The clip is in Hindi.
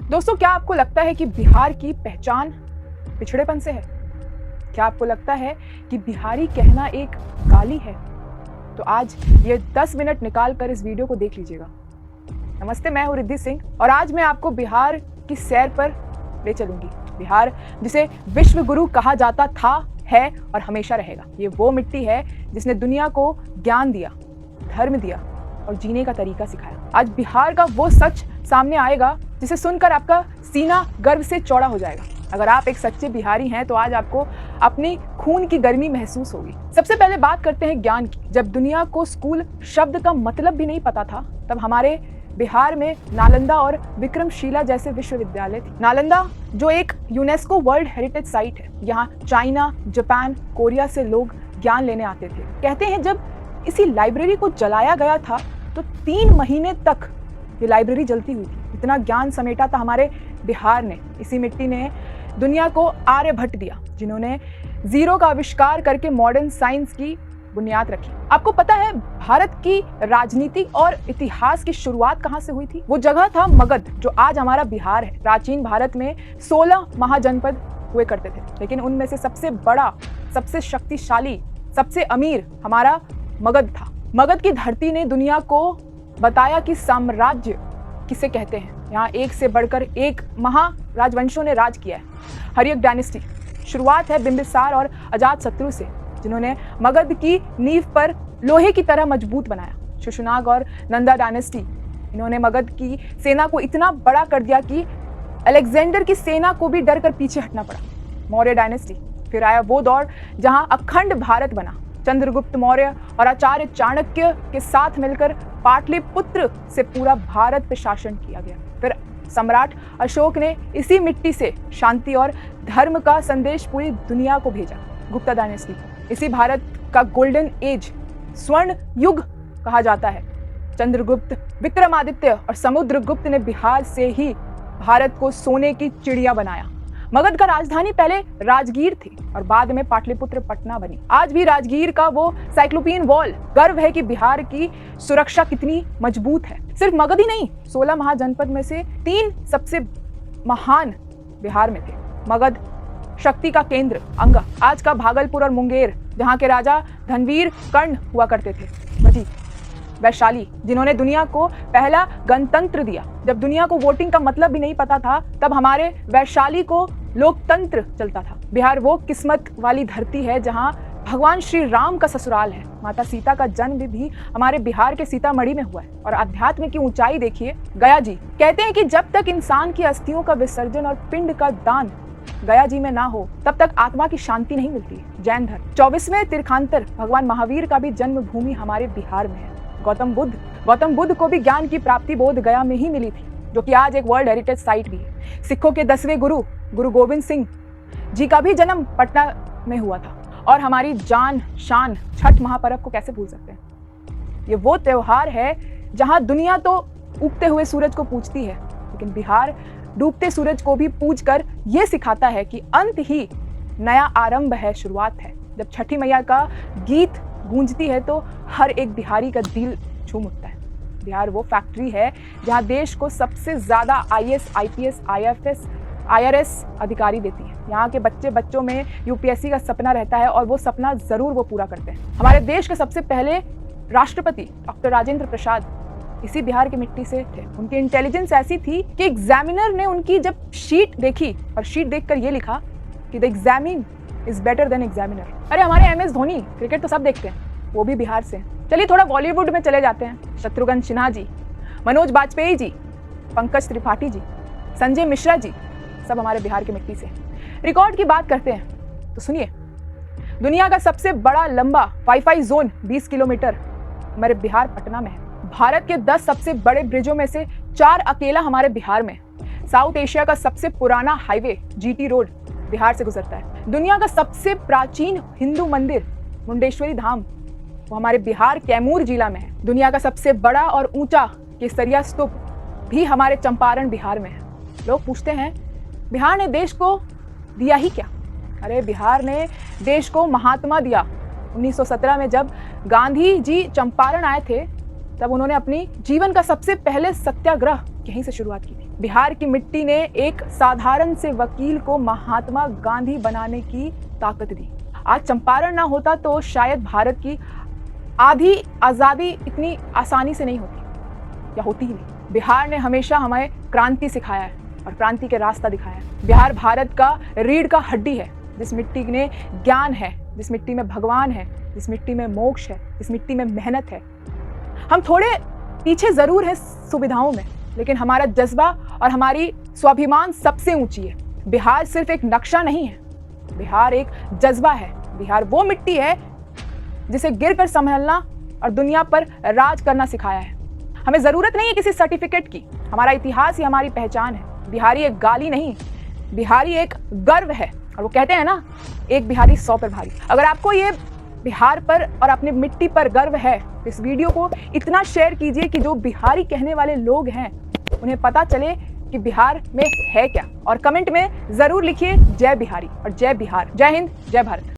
दोस्तों, क्या आपको लगता है कि बिहार की पहचान पिछड़ेपन से है? क्या आपको लगता है कि बिहारी कहना एक गाली है? तो आज ये 10 मिनट निकाल कर इस वीडियो को देख लीजिएगा। नमस्ते, मैं हूं रिद्धि सिंह और आज मैं आपको बिहार की सैर पर ले चलूंगी। बिहार जिसे विश्व गुरु कहा जाता था, है और हमेशा रहेगा। ये वो मिट्टी है जिसने दुनिया को ज्ञान दिया, धर्म दिया और जीने का तरीका सिखाया। आज बिहार का वो सच सामने आएगा जिसे सुनकर आपका सीना गर्व से चौड़ा हो जाएगा। अगर आप एक सच्चे बिहारी हैं तो आज आपको अपनी खून की गर्मी महसूस होगी। सबसे पहले बात करते हैं ज्ञान की। जब दुनिया को स्कूल शब्द का मतलब भी नहीं पता था, तब हमारे बिहार में नालंदा और विक्रमशिला जैसे विश्वविद्यालय थे। नालंदा जो एक यूनेस्को वर्ल्ड हेरिटेज साइट है, यहाँ चाइना, जापान, कोरिया से लोग ज्ञान लेने आते थे। कहते हैं जब इसी लाइब्रेरी को जलाया गया था तो 3 महीने तक ये लाइब्रेरी जलती हुई थी। इतना ज्ञान समेटा था हमारे बिहार ने। इसी मिट्टी ने दुनिया को आर्यभट्ट दिया, जिन्होंने जीरो का आविष्कार करके मॉडर्न साइंस की बुनियाद रखी। आपको पता है भारत की राजनीति और इतिहास की शुरुआत कहां से हुई थी? वो जगह था मगध, जो आज हमारा बिहार है। प्राचीन भारत में 16 महाजनपद हुए करते थे, लेकिन उनमें से सबसे बड़ा, सबसे शक्तिशाली, सबसे अमीर हमारा मगध था। मगध की धरती ने दुनिया को बताया कि साम्राज्य किसे कहते हैं। यहाँ एक से बढ़कर एक महाराजवंशों ने राज किया है। हर्यक डायनेस्टी शुरुआत है बिंबिसार और अजातशत्रु से, जिन्होंने मगध की नींव पर लोहे की तरह मजबूत बनाया। शुशुनाग और नंदा डायनेस्टी, इन्होंने मगध की सेना को इतना बड़ा कर दिया कि अलेक्जेंडर की सेना को भी डर कर पीछे हटना पड़ा। मौर्य डायनेस्टी, फिर आया वो दौर जहां अखंड भारत बना। चंद्रगुप्त मौर्य और आचार्य चाणक्य के साथ मिलकर पाटलिपुत्र से पूरा भारत पर शासन किया गया। फिर सम्राट अशोक ने इसी मिट्टी से शांति और धर्म का संदेश पूरी दुनिया को भेजा। गुप्ता डायनेस्टी, इसी भारत का गोल्डन एज, स्वर्ण युग कहा जाता है। चंद्रगुप्त, विक्रमादित्य और समुद्रगुप्त ने बिहार से ही भारत को सोने की चिड़िया बनाया। मगध का राजधानी पहले राजगीर थी और बाद में पाटलिपुत्र पटना बनी। आज भी राजगीर का वो साइक्लोपियन वॉल गर्व है कि बिहार की सुरक्षा कितनी मजबूत है। सिर्फ मगध ही नहीं, 16 महाजनपद में से 3 सबसे महान बिहार में थे। मगध शक्ति का केंद्र अंगा, आज का भागलपुर और मुंगेर, जहाँ के राजा धनवीर कर्ण हुआ करते थे। भजी, वैशाली, जिन्होंने दुनिया को पहला गणतंत्र दिया। जब दुनिया को वोटिंग का मतलब भी नहीं पता था, तब हमारे वैशाली को लोकतंत्र चलता था। बिहार वो किस्मत वाली धरती है जहां भगवान श्री राम का ससुराल है। माता सीता का जन्म भी हमारे बिहार के सीतामढ़ी में हुआ है। और अध्यात्म की ऊंचाई देखिए, गया जी। कहते हैं कि जब तक इंसान की अस्थियों का विसर्जन और पिंड का दान गया जी में ना हो, तब तक आत्मा की शांति नहीं मिलती। जैन धर्म, 24वें तीर्थंकर भगवान महावीर का भी जन्मभूमि हमारे बिहार में है। गौतम बुद्ध को भी ज्ञान की प्राप्ति बोध गया में ही मिली थी, जो कि आज एक वर्ल्ड हेरिटेज साइट भी है। सिखों के 10वें गुरु गुरु गोविंद सिंह जी का भी जन्म पटना में हुआ था। और हमारी जान शान छठ महापर्व को कैसे भूल सकते हैं। ये वो त्योहार है जहां दुनिया तो उगते हुए सूरज को पूजती है, लेकिन बिहार डूबते सूरज को भी पूज कर ये सिखाता है कि अंत ही नया आरंभ है, शुरुआत है। जब छठी मैया का गीत गूंजती है तो हर एक बिहारी का दिल झूम उठता है। बिहार वो फैक्ट्री है जहां देश को सबसे ज्यादा IAS, IPS, IFS, IRS अधिकारी देती है। यहाँ के बच्चों में UPSC का सपना रहता है और वो सपना जरूर वो पूरा करते हैं। हमारे देश के सबसे पहले राष्ट्रपति डॉक्टर राजेंद्र प्रसाद इसी बिहार की मिट्टी से थे। उनकी इंटेलिजेंस ऐसी थी कि एग्जामिनर ने उनकी जब शीट देखी और शीट देखकर ये लिखा कि the examine is better than examiner. अरे हमारे MS धोनी, क्रिकेट तो सब देखते हैं, वो भी बिहार से। चलिए थोड़ा बॉलीवुड में चले जाते हैं। शत्रुघ्न सिन्हा जी, मनोज बाजपेयी जी, पंकज त्रिपाठी जी, संजय मिश्रा जी, सब हमारे बिहार की मिट्टी से। रिकॉर्ड की बात करते हैं तो सुनिए, दुनिया का सबसे बड़ा लंबा वाईफाई जोन 20 किलोमीटर हमारे बिहार पटना में है। भारत के 10 सबसे बड़े ब्रिजों में से 4 अकेला हमारे बिहार में। साउथ एशिया का सबसे पुराना हाईवे GT रोड बिहार से गुजरता है। दुनिया का सबसे प्राचीन हिंदू मंदिर मुंडेश्वरी धाम, वो हमारे बिहार कैमूर जिला में है। दुनिया का सबसे बड़ा और ऊंचा केसरिया स्तूप भी हमारे चंपारण बिहार में है। लोग पूछते हैं बिहार ने देश को दिया ही क्या? अरे बिहार ने देश को महात्मा दिया। 1917 में जब गांधी जी चंपारण आए थे, तब उन्होंने अपनी जीवन का सबसे पहले सत्याग्रह यहीं से शुरुआत की थी। बिहार की मिट्टी ने एक साधारण से वकील को महात्मा गांधी बनाने की ताकत दी। आज चंपारण ना होता तो शायद भारत की आधी आजादी इतनी आसानी से नहीं होती, या होती ही नहीं। बिहार ने हमेशा हमें क्रांति सिखाया है और क्रांति के रास्ता दिखाया है। बिहार भारत का रीढ़ का हड्डी है, जिस मिट्टी में ज्ञान है, जिस मिट्टी में भगवान है, जिस मिट्टी में मोक्ष है, जिस मिट्टी में मेहनत है। हम थोड़े पीछे जरूर हैं सुविधाओं में, लेकिन हमारा जज्बा और हमारी स्वाभिमान सबसे ऊंची है। बिहार सिर्फ एक नक्शा नहीं है, बिहार एक जज्बा है। बिहार वो मिट्टी है जिसे गिरकर संभलना और दुनिया पर राज करना सिखाया है। हमें जरूरत नहीं है किसी सर्टिफिकेट की, हमारा इतिहास ही हमारी पहचान है। बिहारी एक गाली नहीं, बिहारी एक गर्व है। और वो कहते हैं ना, एक बिहारी 100 पर भारी। अगर आपको ये बिहार पर और अपनी मिट्टी पर गर्व है तो इस वीडियो को इतना शेयर कीजिए कि जो बिहारी कहने वाले लोग हैं उन्हें पता चले कि बिहार में है क्या। और कमेंट में जरूर लिखिए जय बिहारी और जय बिहार। जय हिंद, जय भारत।